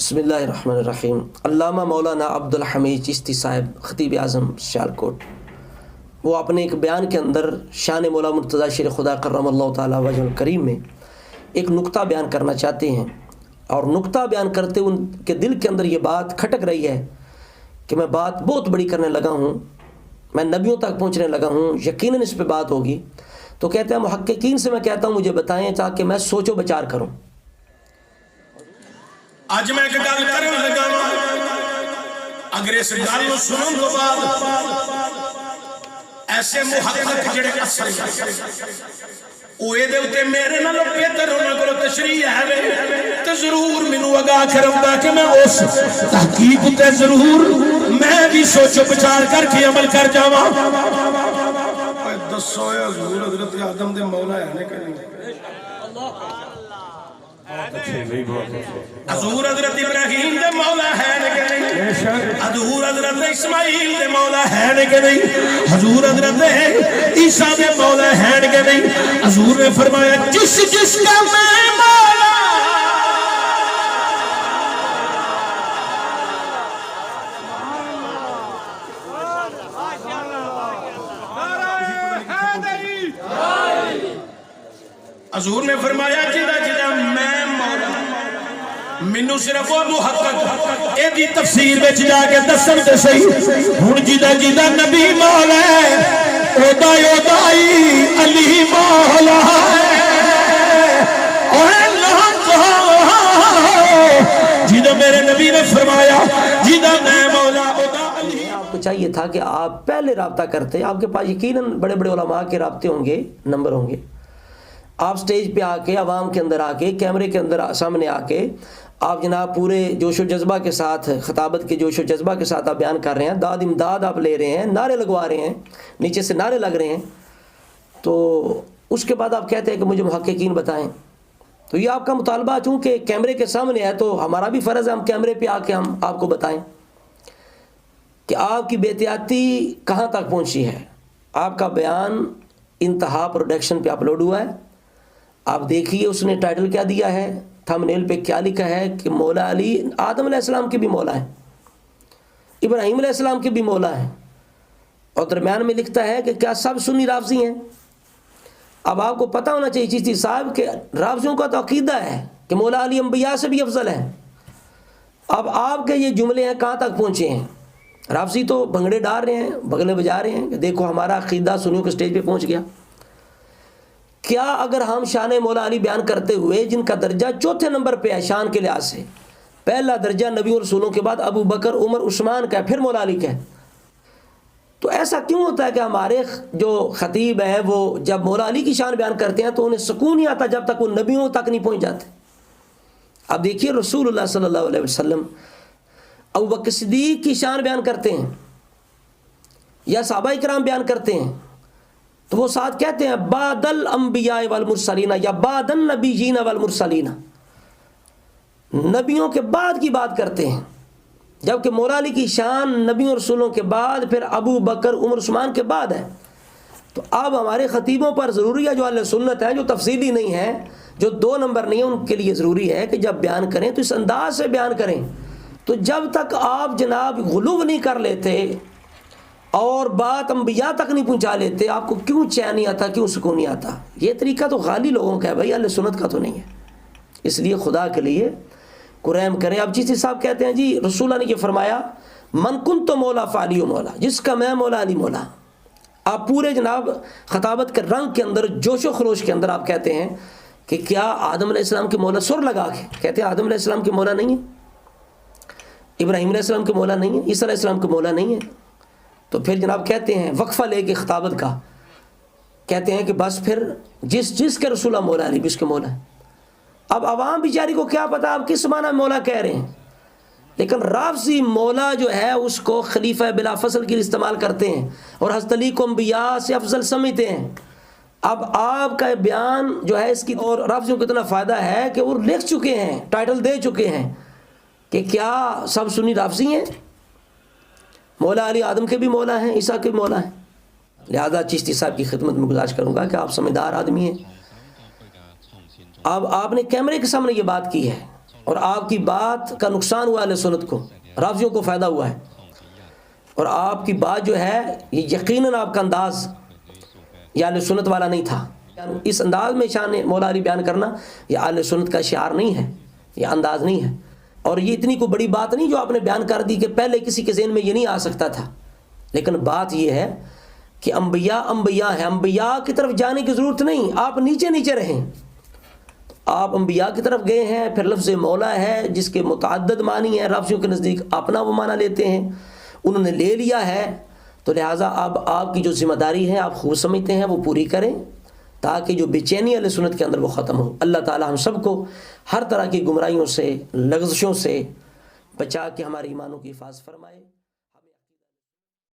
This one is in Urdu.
بسم اللہ الرحمن الرحیم۔ علامہ مولانا عبدالحمید چشتی صاحب خطیب اعظم سیالکوٹ، وہ اپنے ایک بیان کے اندر شان مولا مرتضیٰ شیر خدا کرم اللہ تعالیٰ وجہ الکریم میں ایک نقطہ بیان کرنا چاہتے ہیں، اور نقطہ بیان کرتے ان کے دل کے اندر یہ بات کھٹک رہی ہے کہ میں بات بہت بڑی کرنے لگا ہوں، میں نبیوں تک پہنچنے لگا ہوں، یقیناً اس پہ بات ہوگی۔ تو کہتے ہیں محققین سے میں کہتا ہوں مجھے بتائیں تاکہ میں سوچ و بچار کروں۔ آج میں ایک گل کرن لگا اگر اس گل کو سنن تو بعد ایسے محقق جڑے اصل اوے دے اوتے میرے نال بہتر انہاں کول تشریح ہے تے ضرور مینوں آگاہ کرن دا کہ میں اس تحقیق تے ضرور میں بھی سوچ بچار کر کے عمل کر جاواں۔ دسو اے حضور حضرت آدم دے مولا ہے کہ نہیں؟ حضور حضرت ابراہیم دے مولا ہے کہ نہیں؟ حضور حضرت اسماعیل دے مولا ہے کہ نہیں؟ حضور حضرت عیسیٰ دے مولا ہے کہ نہیں؟ حضور نے فرمایا جس جس کا میں مولا حضور نے فرمایا جدا جدا میں مولا منو صرف وہ محقق اے دی تفسیر وچ جا کے دسن تے صحیح ہن جدا جدا نبی مولا ہے اودا اودائی علی مولا ہے اور اللہ جدا میرے نبی نے فرمایا جدا میں مولا اودا علی۔ آپ کو چاہیے تھا کہ آپ پہلے رابطہ کرتے، آپ کے پاس یقیناً بڑے بڑے علماء کے رابطے ہوں گے، نمبر ہوں گے، آپ سٹیج پہ آ کے عوام کے اندر آ کے کیمرے کے اندر سامنے آ کے آپ جناب پورے جوش و جذبہ کے ساتھ، خطابت کے جوش و جذبہ کے ساتھ آپ بیان کر رہے ہیں، داد امداد آپ لے رہے ہیں، نعرے لگوا رہے ہیں، نیچے سے نعرے لگ رہے ہیں، تو اس کے بعد آپ کہتے ہیں کہ مجھے محققین بتائیں۔ تو یہ آپ کا مطالبہ چونکہ کیمرے کے سامنے ہے تو ہمارا بھی فرض ہے ہم کیمرے پہ آ کے ہم آپ کو بتائیں کہ آپ کی بے احتیاطی کہاں تک پہنچی ہے۔ آپ کا بیان انتہا پروڈکشن پہ اپلوڈ ہوا ہے، آپ دیکھیے اس نے ٹائٹل کیا دیا ہے، تھمبنیل پہ کیا لکھا ہے کہ مولا علی آدم علیہ السلام کے بھی مولا ہیں، ابراہیم علیہ السلام کے بھی مولا ہیں، اور درمیان میں لکھتا ہے کہ کیا سب سنی رافضی ہیں۔ اب آپ کو پتہ ہونا چاہیے چشتی صاحب کہ رافضیوں کا تو عقیدہ ہے کہ مولا علی انبیاء سے بھی افضل ہے۔ اب آپ کے یہ جملے ہیں کہاں تک پہنچے ہیں؟ رافضی تو بھنگڑے ڈال رہے ہیں، بغلے بجا رہے ہیں کہ دیکھو ہمارا عقیدہ سنیوں کے سٹیج پہ پہنچ گیا۔ کیا اگر ہم شان مولا علی بیان کرتے ہوئے جن کا درجہ چوتھے نمبر پہ ہے شان کے لحاظ سے، پہلا درجہ نبیوں اور رسولوں کے بعد ابو بکر عمر عثمان کا ہے، پھر مولا علی کا ہے، تو ایسا کیوں ہوتا ہے کہ ہمارے جو خطیب ہیں وہ جب مولا علی کی شان بیان کرتے ہیں تو انہیں سکون نہیں آتا جب تک وہ نبیوں تک نہیں پہنچ جاتے؟ اب دیکھیے رسول اللہ صلی اللہ علیہ وسلم ابو بکر صدیق کی شان بیان کرتے ہیں یا صحابہ کرام بیان کرتے ہیں تو وہ ساتھ کہتے ہیں بعد الانبیاء والمرسلین یا بعد النبیین والمرسلین، نبیوں کے بعد کی بات کرتے ہیں، جبکہ مولا علی کی شان نبیوں اور رسولوں کے بعد پھر ابو بکر عمر عثمان کے بعد ہے۔ تو اب ہمارے خطیبوں پر ضروری ہے جو اہل سنت ہیں، جو تفصیلی نہیں ہیں، جو 2 نمبر نہیں ہیں، ان کے لیے ضروری ہے کہ جب بیان کریں تو اس انداز سے بیان کریں۔ تو جب تک آپ جناب غلو نہیں کر لیتے اور بات انبیاء تک نہیں پہنچا لیتے، آپ کو کیوں چین نہیں آتا، کیوں سکون نہیں آتا؟ یہ طریقہ تو غالی لوگوں کا ہے بھائی، اہل سنت کا تو نہیں ہے۔ اس لیے خدا کے لیے قرآن کریں۔ اب چشتی صاحب کہتے ہیں جی رسول اللہ نے یہ فرمایا من کنت مولا فعلی مولا، جس کا میں مولا علی مولا۔ آپ پورے جناب خطابت کے رنگ کے اندر جوش و خروش کے اندر آپ کہتے ہیں کہ کیا آدم علیہ السلام کے مولا، سر لگا کے کہتے ہیں آدم علیہ السلام کے مولا نہیں ہے، ابراہیم علیہ السلام کے مولا نہیں ہے، عیسیٰ علیہ السلام کے مولا نہیں ہے۔ تو پھر جناب کہتے ہیں وقفہ لے کے خطابت کا کہتے ہیں کہ بس پھر جس کے رسول اللہ مولا علی بھی اس کے مولا ہے۔ اب عوام بیچاری کو کیا پتا آپ کس معنی مولا کہہ رہے ہیں، لیکن رافضی مولا جو ہے اس کو خلیفہ بلا فصل کے لیے استعمال کرتے ہیں اور حضرت علی کو انبیاء سے افضل سمجھتے ہیں۔ اب آپ کا بیان جو ہے اس کی، اور رافضیوں کو اتنا فائدہ ہے کہ وہ لکھ چکے ہیں، ٹائٹل دے چکے ہیں کہ کیا سب سنی رافضی ہیں، مولا علی آدم کے بھی مولا ہیں، عیسیٰ کے بھی مولا ہیں۔ لہذا چشتی صاحب کی خدمت میں گزارش کروں گا کہ آپ سمجھدار آدمی ہیں، اب آپ نے کیمرے کے سامنے یہ بات کی ہے اور آپ کی بات کا نقصان ہوا اہل سنت کو، رافضیوں کو فائدہ ہوا ہے، اور آپ کی بات جو ہے یہ یقیناً آپ کا انداز یہ اہل سنت والا نہیں تھا. اس انداز میں شان مولا علی بیان کرنا یہ اہل سنت کا شعار نہیں ہے، یہ انداز نہیں ہے. اور یہ اتنی کوئی بڑی بات نہیں جو آپ نے بیان کر دی کہ پہلے کسی کے ذہن میں یہ نہیں آ سکتا تھا. لیکن بات یہ ہے کہ انبیاء ہیں، انبیاء کی طرف جانے کی ضرورت نہیں، آپ نیچے نیچے رہیں. آپ انبیاء کی طرف گئے ہیں. پھر لفظ مولا ہے جس کے متعدد معنی ہیں، رافضیوں کے نزدیک اپنا وہ معنی لیتے ہیں، انہوں نے لے لیا ہے. تو لہٰذا اب آپ کی جو ذمہ داری ہے آپ خوب سمجھتے ہیں وہ پوری کریں تاکہ جو بے چینی اہل سنت کے اندر وہ ختم ہو. اللہ تعالی ہم سب کو ہر طرح کی گمراہیوں سے، لغزشوں سے بچا کے ہمارے ایمانوں کی حفاظت فرمائے.